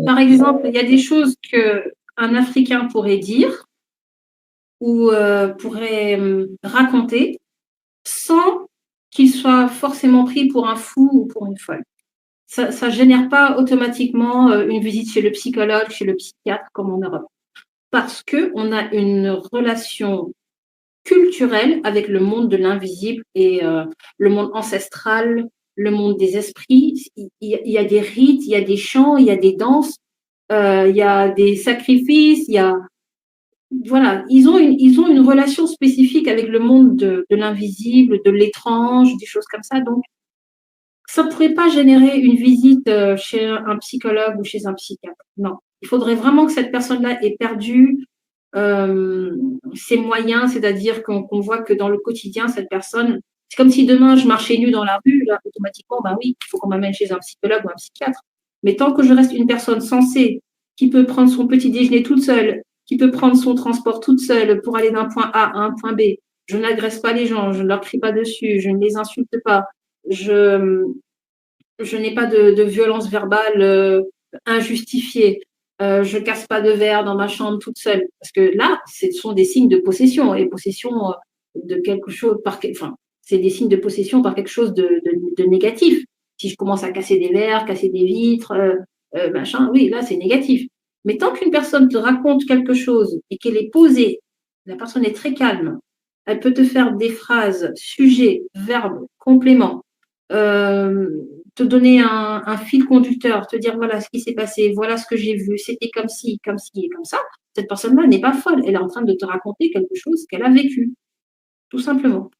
Par exemple, il y a des choses qu'un Africain pourrait dire ou pourrait raconter sans qu'il soit forcément pris pour un fou ou pour une folle. Ça ne génère pas automatiquement une visite chez le psychologue, chez le psychiatre, comme en Europe. Parce qu'on a une relation culturelle avec le monde de l'invisible et le monde ancestral, le monde des esprits. Il y a des rites, il y a des chants, il y a des danses, il y a des sacrifices, il y a voilà, ils ont une relation spécifique avec le monde de l'invisible, de l'étrange, des choses comme ça. Donc, ça ne pourrait pas générer une visite chez un psychologue ou chez un psychiatre. Non. Il faudrait vraiment que cette personne-là ait perdu ses moyens, c'est-à-dire qu'on voit que dans le quotidien, cette personne, c'est comme si demain je marchais nue dans la rue, là, automatiquement, ben oui, il faut qu'on m'amène chez un psychologue ou un psychiatre. Mais tant que je reste une personne sensée, qui peut prendre son petit déjeuner toute seule, qui peut prendre son transport toute seule pour aller d'un point A à un point B, je n'agresse pas les gens, je ne leur crie pas dessus, je ne les insulte pas, je, je n'ai pas de violence verbale injustifiée. Je casse pas de verre dans ma chambre toute seule. Parce que là, ce sont des signes de possession. Et possession de quelque chose, enfin, c'est des signes de possession par quelque chose de négatif. Si je commence à casser des verres, casser des vitres, machin, oui, là, c'est négatif. Mais tant qu'une personne te raconte quelque chose et qu'elle est posée, la personne est très calme, elle peut te faire des phrases, sujet, verbe, complément, euh, te donner un fil conducteur, te dire voilà ce qui s'est passé, voilà ce que j'ai vu, c'était comme ci et comme ça. Cette personne-là n'est pas folle, elle est en train de te raconter quelque chose qu'elle a vécu, tout simplement.